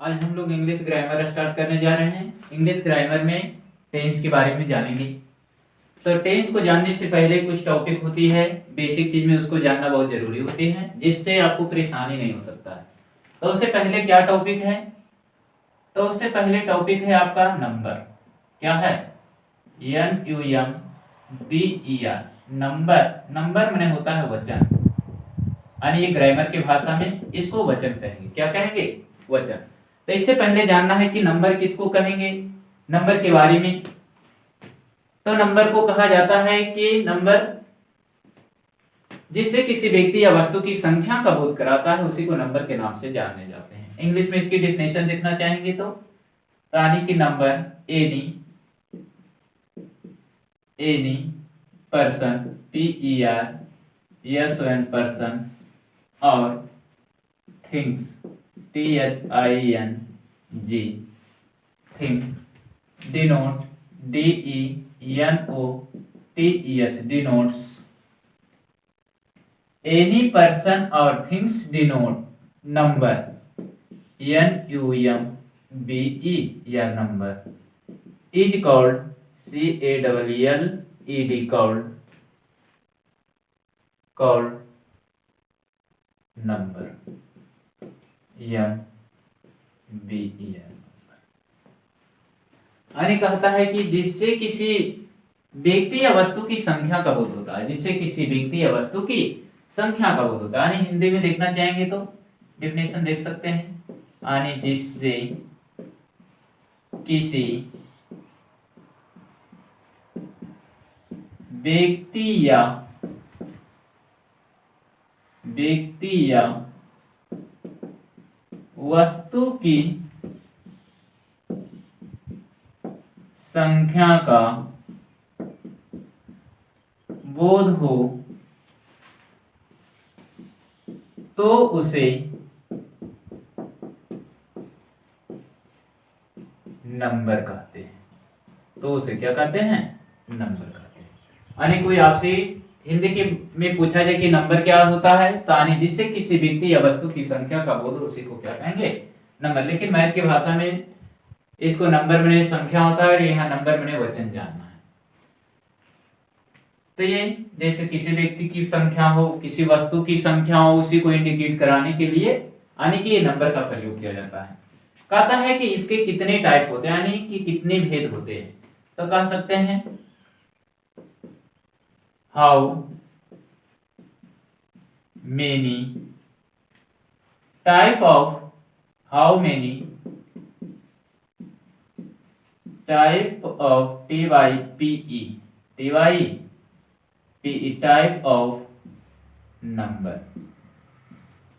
आज हम लोग इंग्लिश ग्रामर स्टार्ट करने जा रहे हैं। इंग्लिश ग्रामर में टेंस के बारे में जानेंगे। तो टेंस को जानने से पहले कुछ टॉपिक होती है, बेसिक चीज में उसको जानना बहुत जरूरी होती है, जिससे आपको परेशानी नहीं हो सकता है। तो उससे पहले क्या टॉपिक है? तो उससे पहले टॉपिक है आपका नंबर। क्या है? NUMBER। नंबर, नंबर माने होता है वचन, यानी ये ग्रामर की भाषा में इसको वचन कहेंगे। क्या कहेंगे? वचन। तो इससे पहले जानना है कि नंबर किसको कहेंगे, नंबर के बारे में। तो नंबर को कहा जाता है कि नंबर जिससे किसी व्यक्ति या वस्तु की संख्या का बोध कराता है, उसी को नंबर के नाम से जाने जाते हैं। इंग्लिश में इसकी डेफिनेशन देखना चाहेंगे तो यानी कि number any person PERSON person और things THING thing denote DENOTES denotes any person और थिंग्स डिनोट नंबर NUMBE या number is called CALLED called number MBE। यानी कहता है कि जिससे किसी व्यक्ति या वस्तु की संख्या का बोध होता है, जिससे किसी व्यक्ति या वस्तु की संख्या का बोध होता है। यानी हिंदी में देखना चाहेंगे तो डेफिनेशन देख सकते हैं, यानी जिससे किसी व्यक्ति या वस्तु की संख्या का बोध हो तो उसे नंबर कहते हैं। तो उसे क्या कहते हैं? नंबर कहते हैं। यानी कोई आपसे हिंदी के में पूछा जाए कि नंबर क्या होता है, तो यानी जिससे किसी व्यक्ति या वस्तु की संख्या का बोध हो, उसी को क्या कहेंगे? नंबर। लेकिन मैथ की भाषा में इसको नंबर में संख्या होता है और यहाँ नंबर में वचन जानना है। तो ये जैसे किसी व्यक्ति की संख्या हो, किसी वस्तु की संख्या हो, उसी को इंडिकेट कराने के लिए यानी कि ये नंबर का प्रयोग किया जाता है। कहता है कि इसके कितने टाइप होते हैं, यानी कि कितने भेद होते हैं। तो कह सकते हैं how many type of TYPE type of number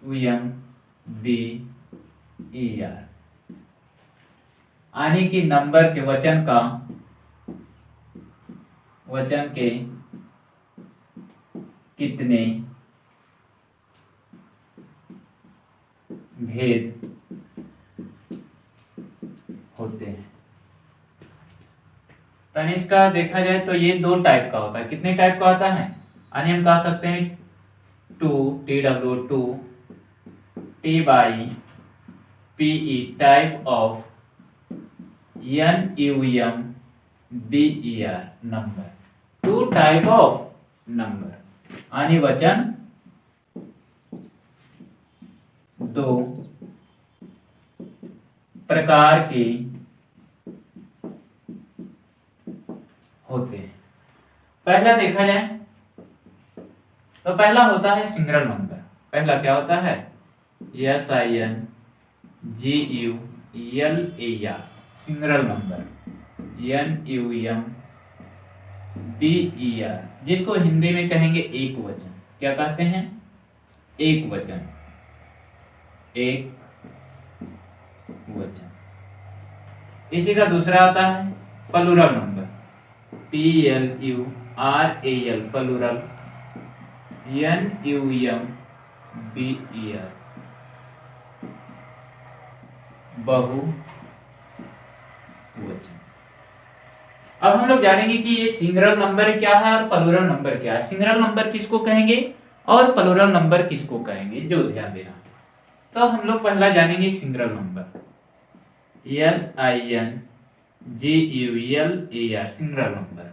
NUMBER। यानी कि नंबर के वचन के कितने भेद होते हैं। तो इसका देखा जाए तो ये दो टाइप का होता है। कितने टाइप का होता है? यानी हम कह सकते हैं TWO TYPE type of NUMBER number. Two type of number यानी वचन दो प्रकार के होते हैं। पहला देखा जाए तो पहला होता है सिंगल नंबर। पहला क्या होता है? SINGULAR सिंगल नंबर NUMBER, जिसको हिंदी में कहेंगे एक वचन। क्या कहते हैं? एक वचन। इसी का दूसरा आता है plural number PLURAL plural NUMBER बहुवचन। अब हम लोग जानेंगे कि ये सिंगल नंबर क्या है और प्लूरल नंबर क्या है। सिंगल नंबर किसको कहेंगे और प्लूरल नंबर किसको कहेंगे, जो ध्यान देना। तो हम लोग पहला जानेंगे single number. SINGULAR single number,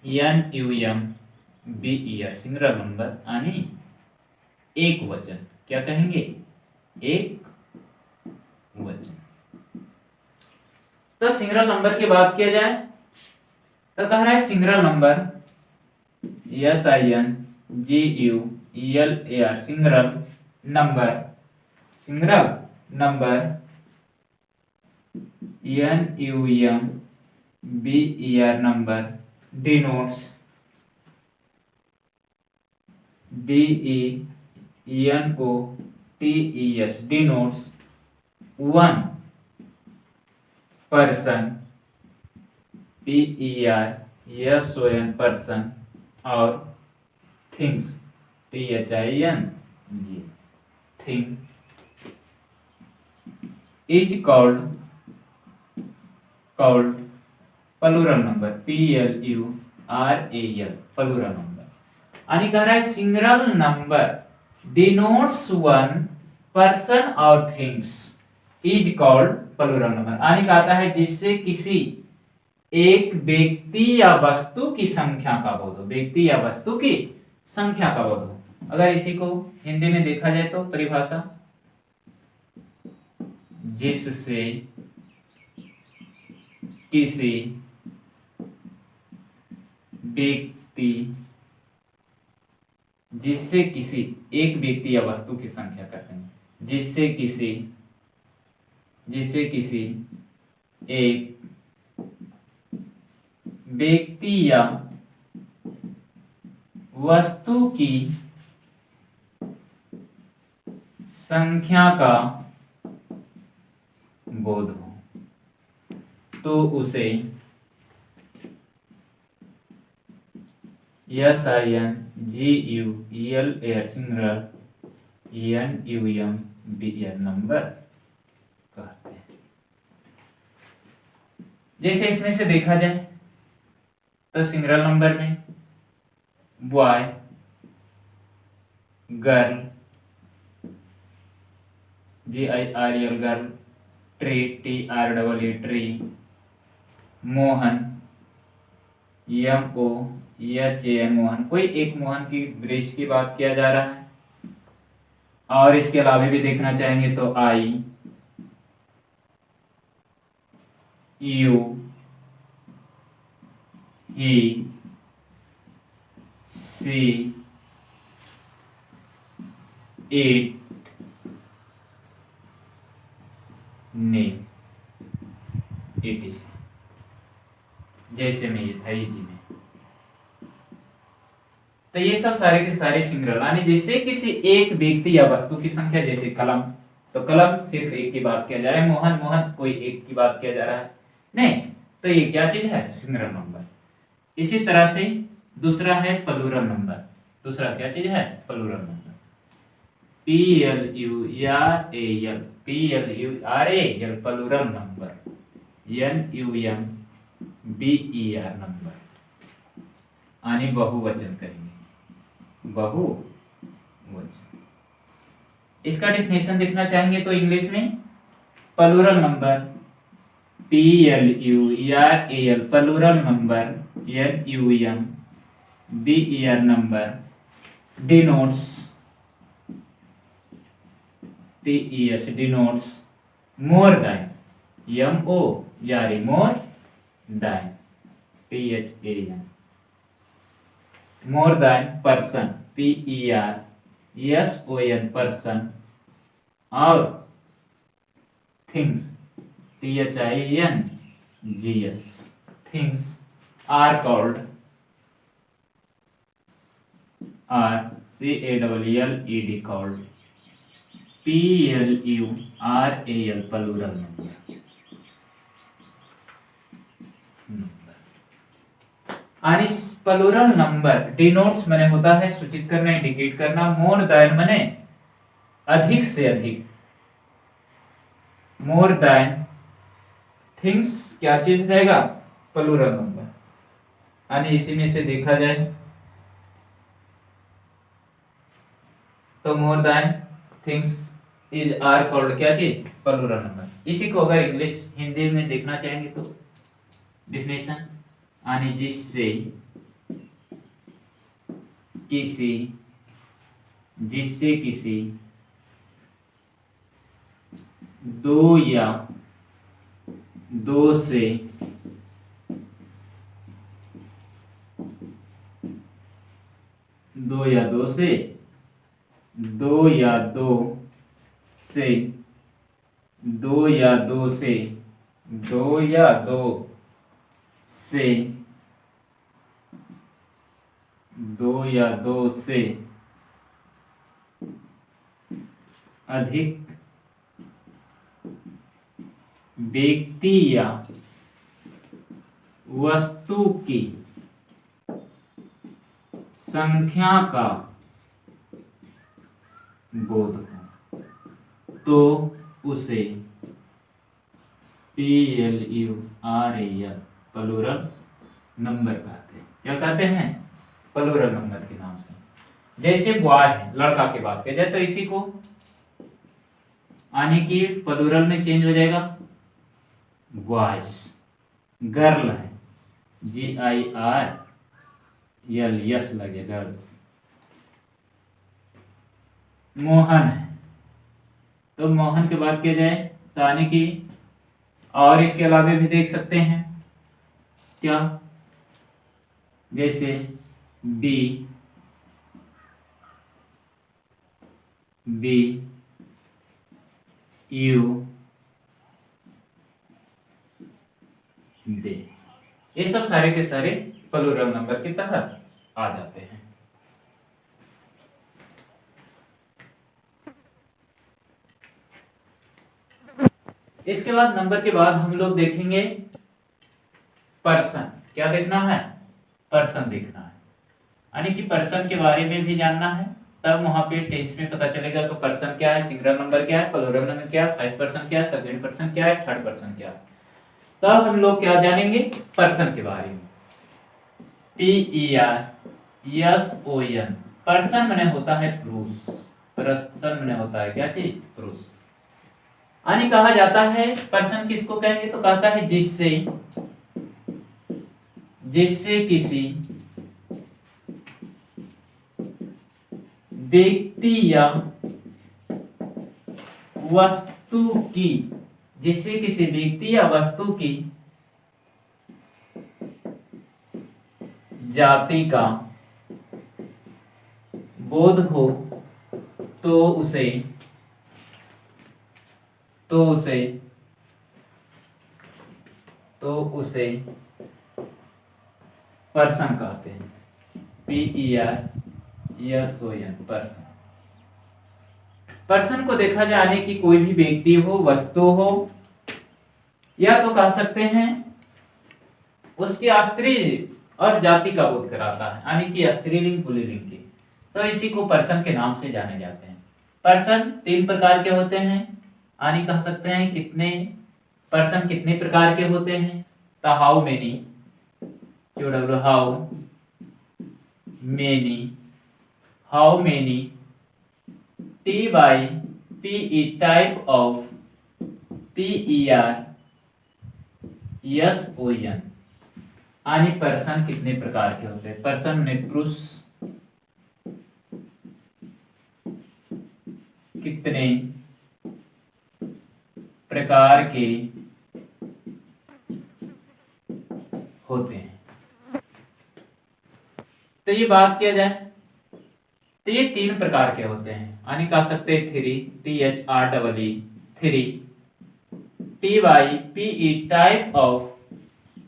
NUMBER single number आणि एक वचन, क्या कहेंगे, एक वचन। तो सिंगल नंबर की बात किया जाए तो कह रहा है single number SINGULAR single number, single number NUMBER number denotes DENOTES denotes one person, PERSON person, और things, THING, thing is called plural number, PLURAL plural number। आणि कह रहा है single number denotes one person और things is called plural number. आणि कहता है जिससे किसी एक व्यक्ति या वस्तु की संख्या का बोध हो, व्यक्ति या वस्तु की संख्या का बोध हो। अगर इसी को हिंदी में देखा जाए तो परिभाषा, जिससे किसी व्यक्ति, जिससे किसी एक व्यक्ति या वस्तु की संख्या करते हैं, जिससे किसी एक व्यक्ति या वस्तु की संख्या का बोध हो तो उसे SINGULAR सिंगल NUMBER नंबर कहते हैं। जैसे इसमें से देखा जाए तो सिंगल नंबर में boy, girl, GIRL girl, tree, TREE tree, Mohan, MOHAN Mohan, कोई एक मोहन की ब्रिज की बात किया जा रहा है। और इसके अलावा भी देखना चाहेंगे तो I, you, he, she, it, name, etc। जैसे में ये था जी में, तो ये सब सारे के सारे सिंगल, यानी जिससे किसी एक व्यक्ति या वस्तु की संख्या, जैसे कलम, तो कलम सिर्फ एक की बात किया जा रहा है, मोहन कोई एक की बात किया जा रहा है, नहीं, तो ये क्या चीज है, सिंगल नंबर। इसी तरह से दूसरा है प्लूरल नंबर, दूसरा क्या चीज है, plural number, PLURAL plural number, NUMBER number, आणि बहुवचन कहेंगे, बहुवचन। इसका डेफिनेशन देखना चाहेंगे तो इंग्लिश में plural number PLURAL plural number NUMBER number denotes TES denotes more than, MORE more than, THAN more than person, PERSON person, और things, THINGS things are called, CALLED called PLURAL plural number. आणि plural number denotes माने होता है सूचित करना, indicate करना, more than माने अधिक से अधिक, मोर देन, थिंग्स क्या चीज रहेगा, प्लूरल नंबर। आणि इसी में से देखा जाए तो more than things is are called क्या चीज, प्लूरल नंबर। इसी को अगर इंग्लिश हिंदी में देखना चाहेंगे तो डिफिनेशन यानी जिससे किसी दो या दो से दो या दो से दो या दो से दो या दो से दो या दो से दो या दो से अधिक व्यक्ति या वस्तु की संख्या का बोध हो तो उसे PLURAL प्लूरल नंबर कहते हैं। क्या कहते हैं, प्लूरल नंबर के नाम से। जैसे बॉय है, लड़का की बात की जाए तो इसी को आने की प्लूरल में चेंज हो जाएगा बॉयज। गर्ल है GIRL, यस लगे गर्ल्स। मोहन है तो मोहन की बात की जाए तो आने की, और इसके अलावा भी देख सकते हैं क्या, जैसे बी यू दे, ये सब सारे के सारे प्लूरल नंबर के तहत आ जाते हैं। इसके बाद नंबर के बाद हम लोग देखेंगे पर्सन। क्या देखना है, पर्सन देखना है, यानी कि पर्सन के बारे में भी जानना है। तब वहां पे टेंस में पता चलेगा कि पर्सन क्या है, सिंगुलर नंबर क्या है, प्लूरल नंबर क्या है, फर्स्ट पर्सन क्या है, सेकंड पर्सन क्या है, थर्ड पर्सन क्या है। तब हम लोग क्या जानेंगे, पर्सन के बारे में। PERSON, पर्सन माने होता है पुरुष। पर्सन माने होता है क्या चीज, पुरुष। यानी कहा जाता है पर्सन किसको कहेंगे तो कहता है जिससे किसी व्यक्ति या वस्तु की, जिससे किसी व्यक्ति या वस्तु की जाति का बोध हो तो उसे पर्सन कहते हैं। PERSON, person. पर्सन को देखा जाने की कोई भी व्यक्ति हो, वस्तु हो, या तो कह सकते हैं उसकी स्त्री और जाति का बोध कराता है, यानी कि स्त्रीलिंग पुल्लिंग की, तो इसी को पर्सन के नाम से जाने जाते हैं। पर्सन 3 प्रकार के होते हैं, यानी कह सकते हैं कितने पर्सन कितने प्रकार के होते हैं। तो how many, how many, TYPE, type of, PERSON, यानी पर्सन कितने प्रकार के होते हैं। पर्सन में पुरुष कितने प्रकार के होते हैं। तो ये बात किया जाए तो ये 3 प्रकार के होते हैं, यानी कह सकते हैं 3, THREE, 3, TYPE, type of,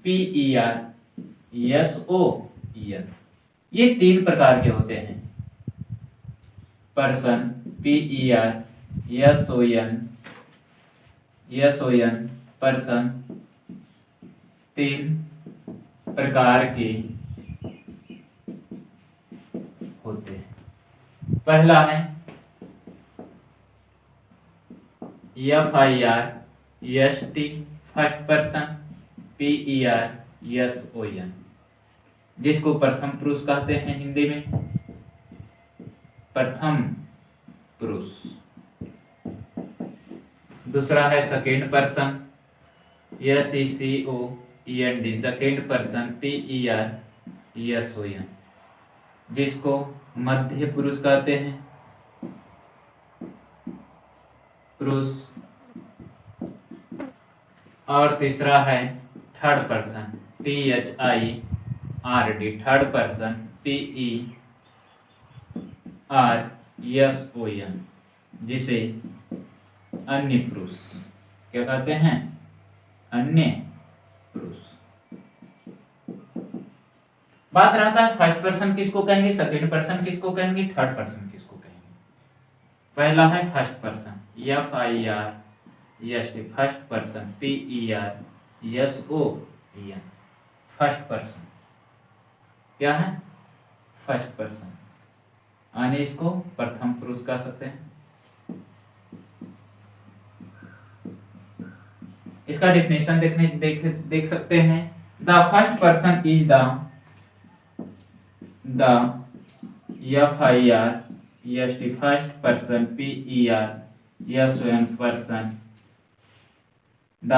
PERSON, ये 3 प्रकार के होते हैं। पर्सन, PERSON, पर्सन 3 प्रकार के होते हैं। पहला है FIRST, फर्स्ट पर्सन, PERSON, जिसको प्रथम पुरुष कहते हैं हिंदी में, प्रथम पुरुष। दूसरा है second person, SECOEND, second person PERSON, जिसको मध्य पुरुष कहते हैं, पुरुष। और तीसरा है third person, THIRD, third person PERSON, जिसे अन्य पुरुष क्या कहते हैं, अन्य पुरुष। बात रहता है फर्स्ट पर्सन किसको कहेंगे, सेकंड पर्सन किसको कहेंगे, थर्ड पर्सन किसको कहेंगे। पहला है first person, FIRST, first person PERSON, first person क्या है, फर्स्ट पर्सन, यानी इसको प्रथम पुरुष कह सकते हैं। इसका डेफिनेशन देख सकते हैं। The first person is the FIRST, first person PERSON, person. The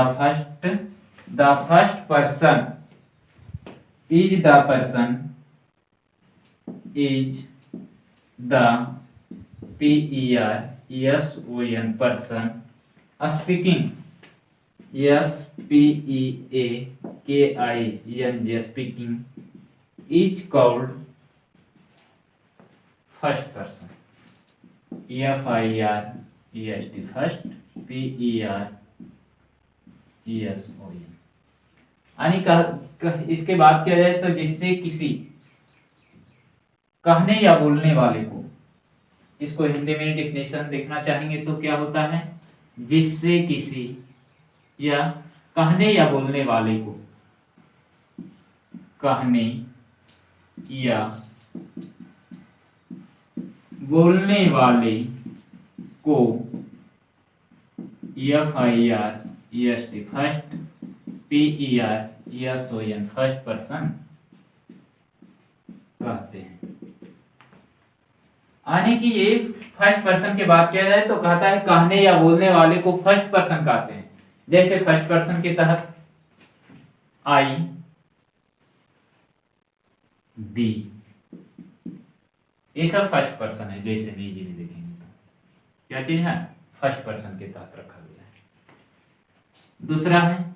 first person is the person, is the PERSON, person speaking, SPEAKING, speaking, is called first person, FIRST, first PERSON। यानी इसके बाद किया जाए तो जिससे किसी कहने या बोलने वाले को, इसको हिंदी में डेफिनेशन देखना चाहेंगे तो क्या होता है, जिससे किसी या कहने या बोलने वाले को, कहने या बोलने वाले को FIRST, first PERSON, first person कहते हैं। यानी कि ये फर्स्ट पर्सन की बात किया जाए तो कहता है कहने या बोलने वाले को फर्स्ट पर्सन कहते हैं। जैसे फर्स्ट पर्सन के तहत I, B, ये सब फर्स्ट पर्सन है। जैसे भी जी में देखेंगे तो क्या चीज है, फर्स्ट पर्सन के तहत रखा गया है। दूसरा है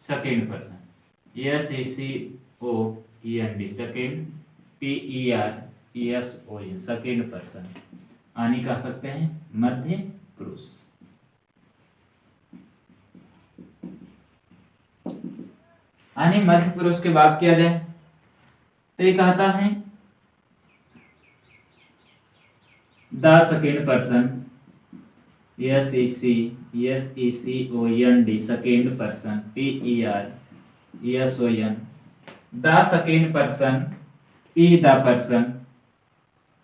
second person, SECOEND, second PERSON, second person, यानी कह सकते हैं मध्य पुरुष। यानी मध्य पुरुष की बात किया जाए तो ये कहता है the second person, SECOEND, second person PERSON, the second person is the person,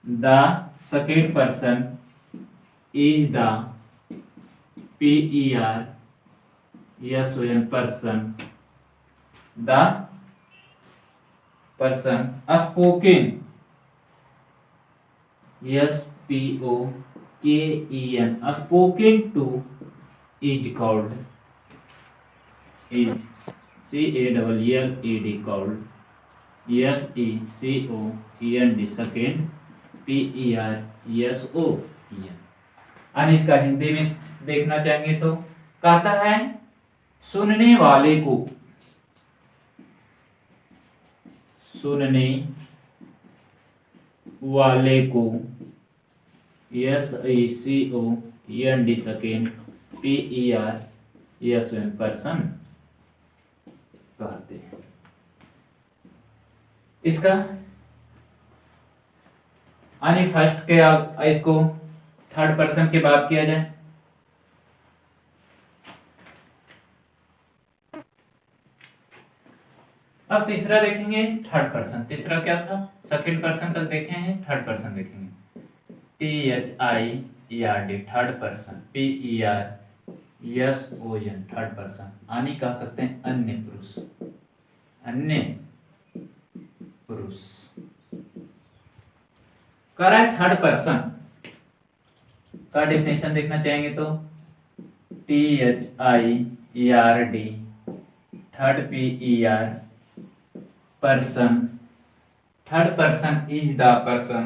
the second person is the PERSON, person, the person spoken, SPOKEN, spoken to is called, is CALLED, called, SECOEND, second PERSON। और इसका हिंदी में देखना चाहेंगे तो कहता है सुनने वाले को, सुनने वाले को, SECOEND, सेकेंड PERSON, पर्सन कहते हैं। इसका यानी फर्स्ट के इसको थर्ड पर्सन की बात किया जाए अब तीसरा देखेंगे थर्ड पर्सन। तीसरा क्या था, सेकंड पर्सन तक देखे हैं, थर्ड पर्सन देखेंगे THIRD, third person PERSON, third person, यानी कह सकते हैं अन्य पुरुष, अन्य पुरुष। कह रहा है थर्ड पर्सन का डेफिनेशन देखना चाहेंगे तो THIERD, third PER, person, third person is the person,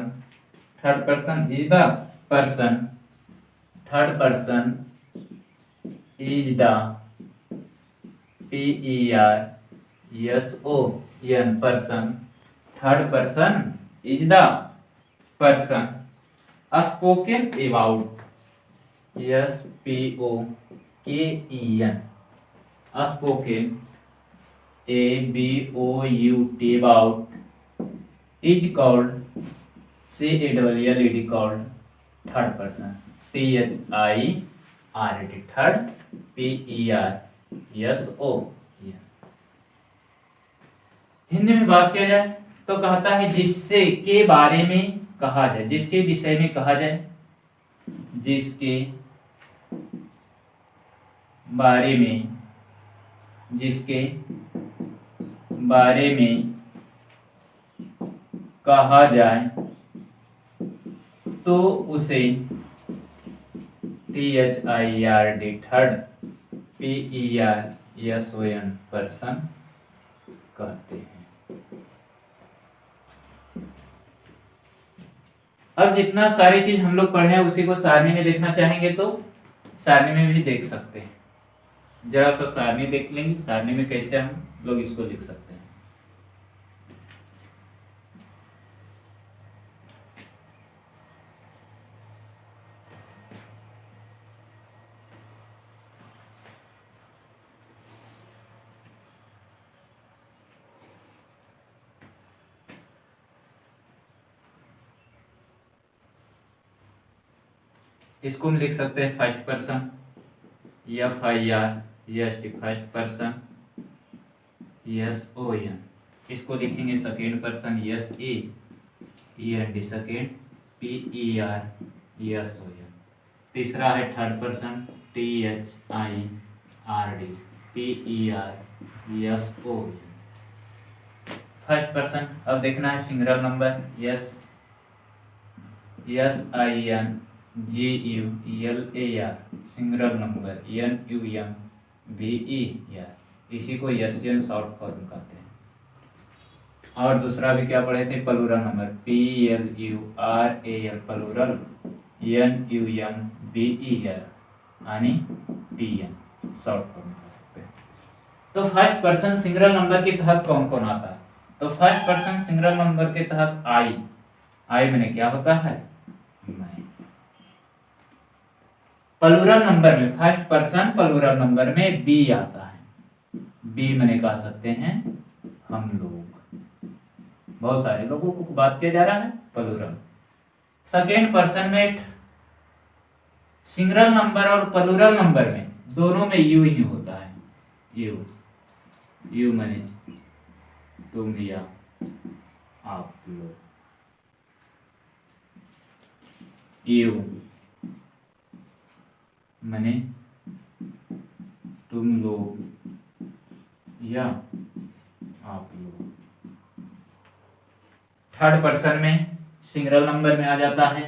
third person is the person, third person is the PERSON, person, third person is the person, spoken about, SPOKEN, spoken ABOUT, about, is called CALLED, called, third person THIRD, third PERSON। Hindi में बात किया जाए तो कहता है जिससे के बारे में कहा जाए, जिसके विषय में कहा जाए, जिसके बारे में, जिसके बारे में कहा जाए तो उसे THIRD, थर्ड PERSON, पर्सन कहते हैं। अब जितना सारी चीज हम लोग पढ़े हैं उसी को सारणी में देखना चाहेंगे तो सारणी में भी देख सकते हैं। जरा सा सारणी देख लेंगे, सारणी में कैसे हम लोग इसको लिख सकते हैं। इसको हम लिख सकते हैं first person, FIRST, first person, SON। इसको लिखेंगे second person, SAEND, second PERSON। तीसरा है third person, THIRD, PERSON। First person अब देखना है single number, SINGULAR, single number, NUMBER, इसी को SN शॉर्ट फॉर्म कहते हैं। और दूसरा भी क्या पढ़े थे, plural number, PLURAL, plural, NUMBER यानी PN शॉर्ट फॉर्म कह सकते हैं। तो फर्स्ट पर्सन सिंगल नंबर के तहत कौन कौन आता है, तो फर्स्ट पर्सन सिंगल नंबर के तहत आई मैंने क्या होता है, मैं। प्लूरल नंबर में फर्स्ट पर्सन प्लूरल नंबर में बी आता है, बी मैंने कह सकते हैं हम लोग, बहुत सारे लोगों को बात किया जा रहा है प्लूरल। सेकेंड पर्सन में सिंगल नंबर और प्लूरल नंबर में दोनों में यू ही होता है, यू मैंने तुम या आप लोग, यू मैंने तुम लोग या आप लोग। थर्ड पर्सन में सिंगल नंबर में आ जाता है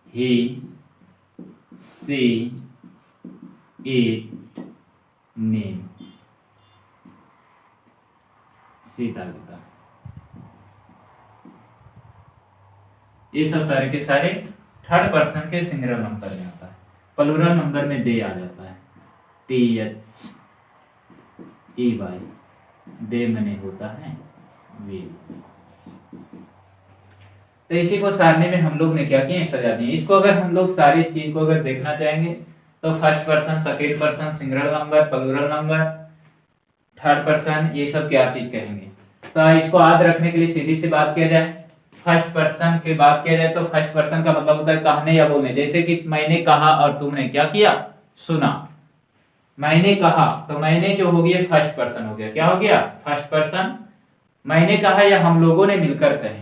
ही, सी, इट, नेम, सीता गीता। ये सब सारे के सारे थर्ड पर्सन के सिंगल नंबर में आता है। प्लूरल नंबर में दे आ जाता है, THEY, दे मने होता है वे। तो इसी को सारणी में हम लोग ने क्या किया, सजा दिए। इसको अगर हम लोग सारी चीज को अगर देखना चाहेंगे तो first person, second person, single number, plural number, third person, ये सब क्या चीज कहेंगे। तो इसको याद रखने के लिए सीधी सी बात किया जाए, फर्स्ट पर्सन की बात किया जाए तो फर्स्ट पर्सन का मतलब होता है कहने या बोलने। जैसे कि मैंने कहा और तुमने क्या किया, सुना। मैंने कहा तो मैंने जो हो गया फर्स्ट पर्सन हो गया, क्या हो गया, फर्स्ट पर्सन। मैंने कहा या हम लोगों ने मिलकर कहे,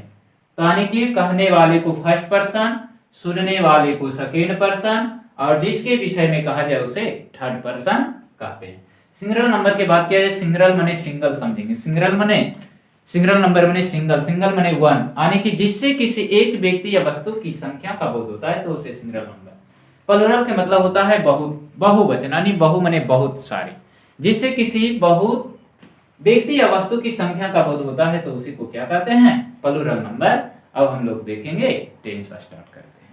तो यानी कि कहने वाले को फर्स्ट पर्सन, सुनने वाले को सेकेंड पर्सन, और जिसके विषय में कहा जाए उसे थर्ड पर्सन कहते हैं। सिंगल नंबर की बात किया जाए, सिंगल मने सिंगल समझेंगे, सिंगल मने सिंगल नंबर मने सिंगल, सिंगल मने वन, यानी कि जिससे किसी एक व्यक्ति या वस्तु की संख्या का बोध होता है तो उसे सिंगल नंबर। प्लूरल के मतलब होता है बहुवचन, यानी बहु माने बहुत सारे, जिससे किसी बहुत व्यक्ति या वस्तु की संख्या का बोध होता है तो उसी को क्या कहते हैं, प्लूरल नंबर। अब हम लोग देखेंगे टेंस स्टार्ट करते हैं।